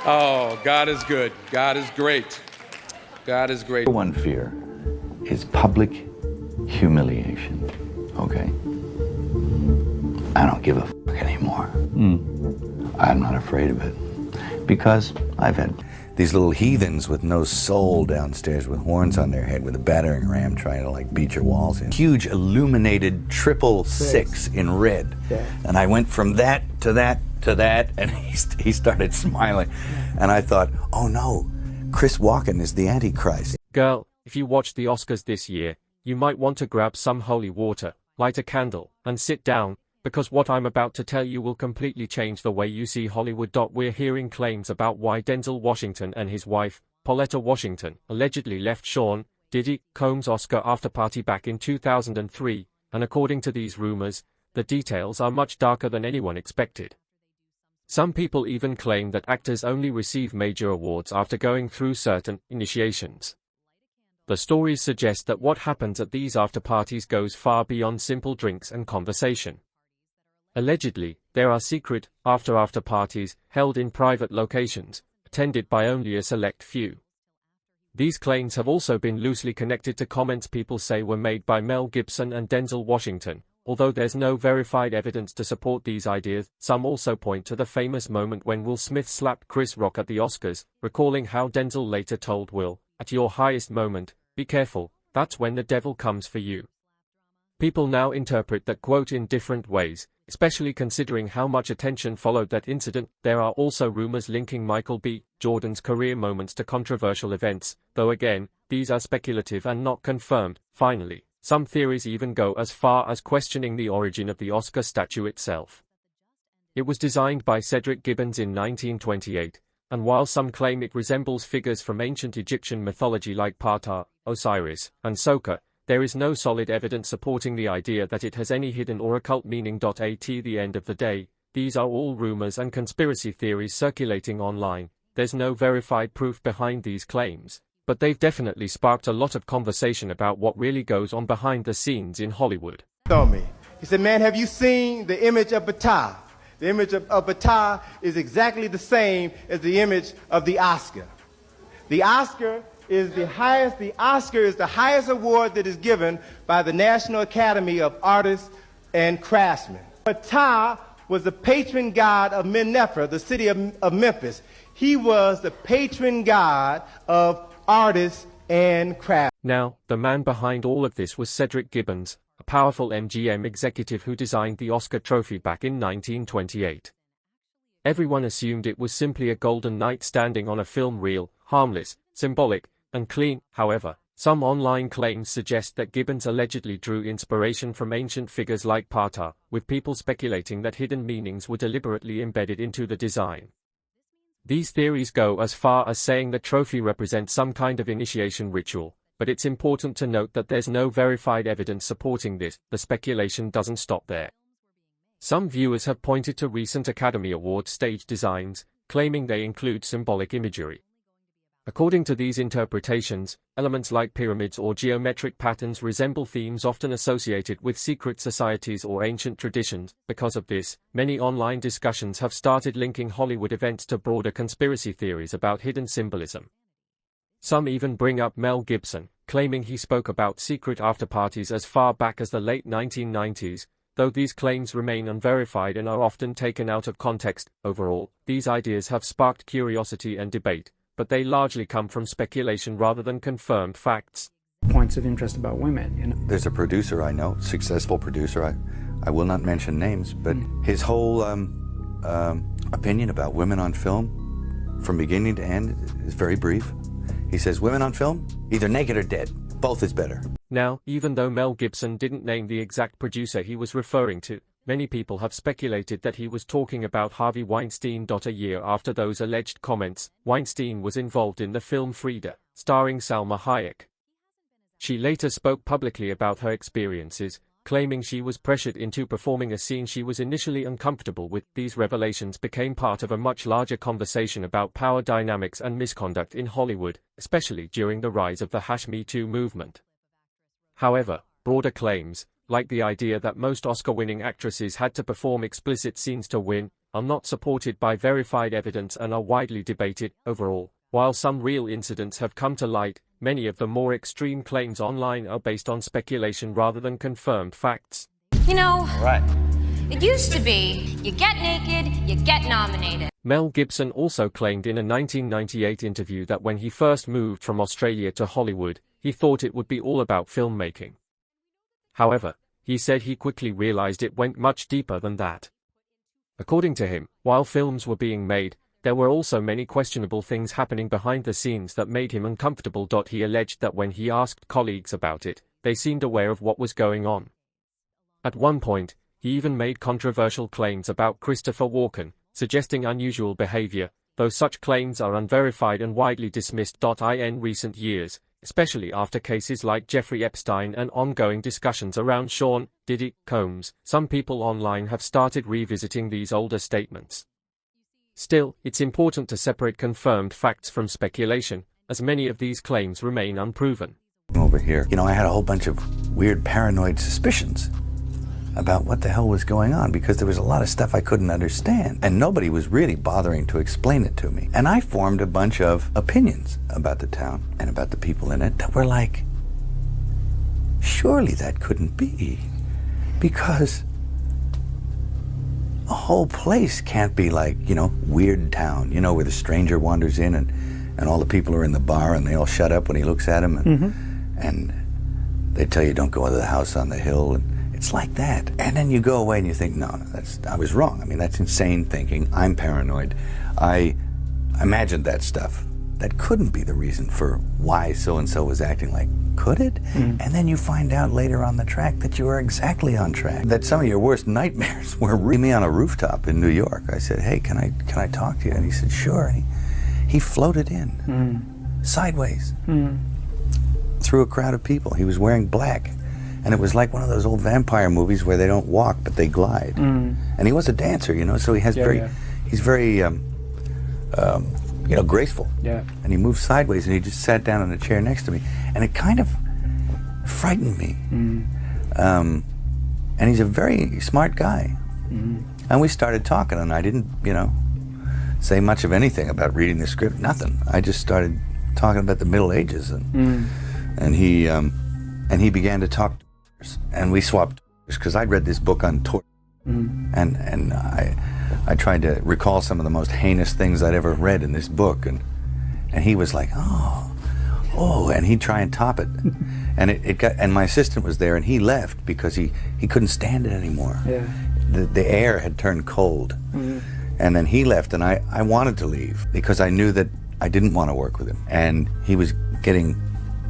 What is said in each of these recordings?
Oh, God is good. God is great. God is great. One fear is public humiliation, okay? I don't give a fuck anymore. I'm not afraid of it because I've had these little heathens with no soul downstairs with horns on their head with a battering ram trying to like beat your walls in. Huge illuminated 666 in red. Yeah. And I went from that to that to that, and he started smiling. And I thought, oh no, Chris Walken is the Antichrist. Girl, if you watch the Oscars this year, you might want to grab some holy water, light a candle, and sit down, because what I'm about to tell you will completely change the way you see Hollywood. We're hearing claims about why Denzel Washington and his wife, Pauletta Washington, allegedly left Sean Diddy Combs' Oscar after-party back in 2003, and according to these rumors, the details are much darker than anyone expected. Some people even claim that actors only receive major awards after going through certain initiations. The stories suggest that what happens at these after-parties goes far beyond simple drinks and conversation. Allegedly, there are secret, after parties, held in private locations, attended by only a select few. These claims have also been loosely connected to comments people say were made by Mel Gibson and Denzel Washington. Although there's no verified evidence to support these ideas, some also point to the famous moment when Will Smith slapped Chris Rock at the Oscars, recalling how Denzel later told Will, "At your highest moment, be careful, that's when the devil comes for you." People now interpret that quote in different ways, especially considering how much attention followed that incident. There are also rumors linking Michael B. Jordan's career moments to controversial events, though again, these are speculative and not confirmed. Finally, some theories even go as far as questioning the origin of the Oscar statue itself. It was designed by Cedric Gibbons in 1928, and while some claim it resembles figures from ancient Egyptian mythology like Ptah, Osiris, and Soka, there is no solid evidence supporting the idea that it has any hidden or occult meaning. At the end of the day, these are all rumors and conspiracy theories circulating online. There's no verified proof behind these claims, but they've definitely sparked a lot of conversation about what really goes on behind the scenes in Hollywood. On me. He said, man, have you seen the image of Ptah? The image of Ptah is exactly the same as the image of the Oscar. The Oscar is the highest award that is given by the National Academy of Artists and Craftsmen. Ptah was the patron god of Menepher, the city of Memphis. He was the patron god of artists and craftsmen. Now, the man behind all of this was Cedric Gibbons, a powerful MGM executive who designed the Oscar trophy back in 1928. Everyone assumed it was simply a golden knight standing on a film reel, harmless, symbolic, and clean. However, some online claims suggest that Gibbons allegedly drew inspiration from ancient figures like Ptah, with people speculating that hidden meanings were deliberately embedded into the design. These theories go as far as saying the trophy represents some kind of initiation ritual, but it's important to note that there's no verified evidence supporting this. The speculation doesn't stop there. Some viewers have pointed to recent Academy Award stage designs, claiming they include symbolic imagery. According to these interpretations, elements like pyramids or geometric patterns resemble themes often associated with secret societies or ancient traditions. Because of this, many online discussions have started linking Hollywood events to broader conspiracy theories about hidden symbolism. Some even bring up Mel Gibson, claiming he spoke about secret after-parties as far back as the late 1990s, though these claims remain unverified and are often taken out of context. Overall, these ideas have sparked curiosity and debate, but they largely come from speculation rather than confirmed facts. Points of interest about women. There's a producer I know, successful producer, I will not mention names, but his whole opinion about women on film, from beginning to end, is very brief. He says women on film, either naked or dead. Both is better. Now, even though Mel Gibson didn't name the exact producer he was referring to, many people have speculated that he was talking about Harvey Weinstein. A year after those alleged comments, Weinstein was involved in the film Frida, starring Salma Hayek. She later spoke publicly about her experiences, claiming she was pressured into performing a scene she was initially uncomfortable with. These revelations became part of a much larger conversation about power dynamics and misconduct in Hollywood, especially during the rise of the #MeToo movement. However, broader claims, like the idea that most Oscar-winning actresses had to perform explicit scenes to win, are not supported by verified evidence and are widely debated. Overall, while some real incidents have come to light, many of the more extreme claims online are based on speculation rather than confirmed facts. You know, it used to be, you get naked, you get nominated. Mel Gibson also claimed in a 1998 interview that when he first moved from Australia to Hollywood, he thought it would be all about filmmaking. However, he said he quickly realized it went much deeper than that. According to him, while films were being made, there were also many questionable things happening behind the scenes that made him uncomfortable. He alleged that when he asked colleagues about it, they seemed aware of what was going on. At one point, he even made controversial claims about Christopher Walken, suggesting unusual behavior, though such claims are unverified and widely dismissed. In recent years, especially after cases like Jeffrey Epstein and ongoing discussions around Sean Diddy Combs, some people online have started revisiting these older statements. Still, it's important to separate confirmed facts from speculation, as many of these claims remain unproven. Over here, I had a whole bunch of weird paranoid suspicions about what the hell was going on, because there was a lot of stuff I couldn't understand, and nobody was really bothering to explain it to me. And I formed a bunch of opinions about the town and about the people in it that were like, surely that couldn't be, because a whole place can't be like, Weird Town, where the stranger wanders in and all the people are in the bar and they all shut up when he looks at them, and they tell you don't go into the house on the hill, and it's like that. And then you go away and you think, no, I was wrong. I mean, that's insane thinking. I'm paranoid. I imagined that stuff. That couldn't be the reason for why so-and-so was acting like, could it? And then you find out later on the track that you were exactly on track. That some of your worst nightmares were me on a rooftop in New York. I said, hey, can I talk to you? And he said, sure. And he floated in, sideways, through a crowd of people. He was wearing black. And it was like one of those old vampire movies where they don't walk, but they glide. And he was a dancer, so he has he's very, graceful. Yeah. And he moved sideways, and he just sat down in a chair next to me. And it kind of frightened me. And he's a very smart guy. And we started talking, and I didn't, say much of anything about reading the script, nothing. I just started talking about the Middle Ages, and he began to talk. And we swapped, because I'd read this book on torture, and I tried to recall some of the most heinous things I'd ever read in this book, and he was like, oh, and he'd try and top it, and and my assistant was there, and he left because he couldn't stand it anymore. Yeah. The air had turned cold, and then he left, and I wanted to leave because I knew that I didn't want to work with him, and he was getting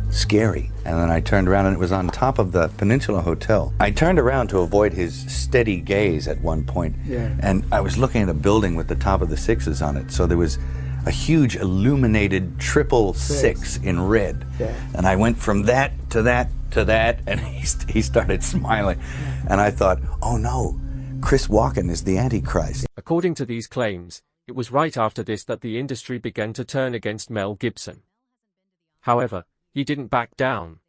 scary. And then I turned around, and it was on top of the Peninsula Hotel. I turned around to avoid his steady gaze at one point, and I was looking at a building with the top of the sixes on it. So there was a huge illuminated triple six in red. And I went from that to that to that, and he started smiling. And I thought, oh no, Chris Walken is the Antichrist. According to these claims, it was right after this that the industry began to turn against Mel Gibson. However, he didn't back down.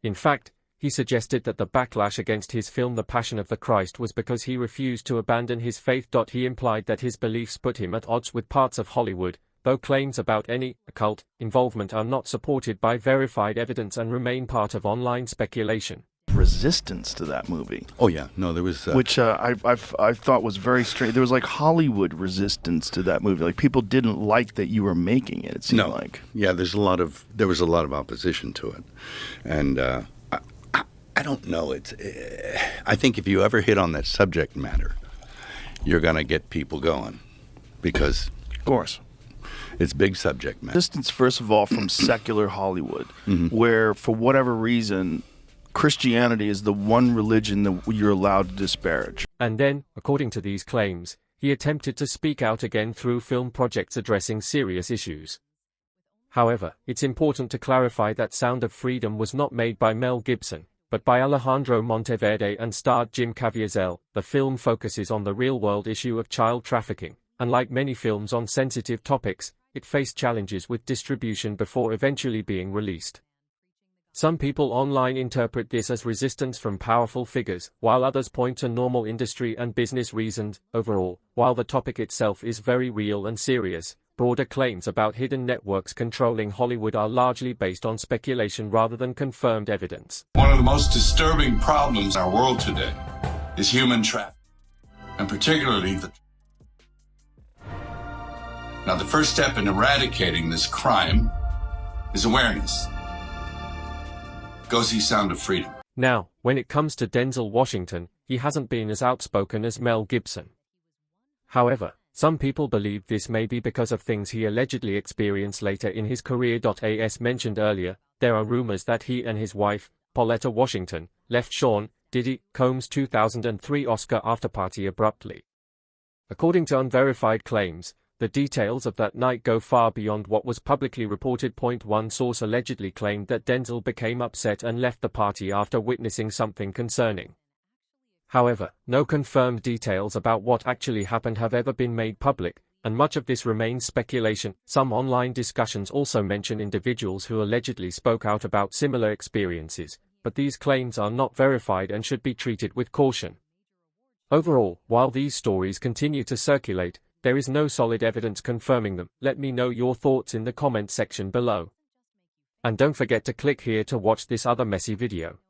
In fact, he suggested that the backlash against his film The Passion of the Christ was because he refused to abandon his faith. He implied that his beliefs put him at odds with parts of Hollywood, though claims about any occult involvement are not supported by verified evidence and remain part of online speculation. Resistance to that movie. Oh yeah, no, there was which I thought was very strange. There was like Hollywood resistance to that movie. Like people didn't like that you were making it. It seemed like there was a lot of opposition to it, and I don't know. I think if you ever hit on that subject matter, you're gonna get people going, because of course it's big subject matter. Resistance, first of all, from secular Hollywood, where for whatever reason Christianity is the one religion that you're allowed to disparage. And then, according to these claims, he attempted to speak out again through film projects addressing serious issues. However, it's important to clarify that Sound of Freedom was not made by Mel Gibson, but by Alejandro Monteverde and starred Jim Caviezel. The film focuses on the real-world issue of child trafficking, and like many films on sensitive topics, it faced challenges with distribution before eventually being released. Some people online interpret this as resistance from powerful figures, while others point to normal industry and business reasons. Overall, while the topic itself is very real and serious, broader claims about hidden networks controlling Hollywood are largely based on speculation rather than confirmed evidence. One of the most disturbing problems in our world today is human trafficking, and particularly Now, the first step in eradicating this crime is awareness. Go see Sound of Freedom. Now, when it comes to Denzel Washington, he hasn't been as outspoken as Mel Gibson. However, some people believe this may be because of things he allegedly experienced later in his career. As mentioned earlier, there are rumors that he and his wife, Pauletta Washington, left Sean Diddy Combs' 2003 Oscar afterparty abruptly. According to unverified claims, the details of that night go far beyond what was publicly reported. One source allegedly claimed that Denzel became upset and left the party after witnessing something concerning. However, no confirmed details about what actually happened have ever been made public, and much of this remains speculation. Some online discussions also mention individuals who allegedly spoke out about similar experiences, but these claims are not verified and should be treated with caution. Overall, while these stories continue to circulate, there is no solid evidence confirming them. Let me know your thoughts in the comment section below. And don't forget to click here to watch this other messy video.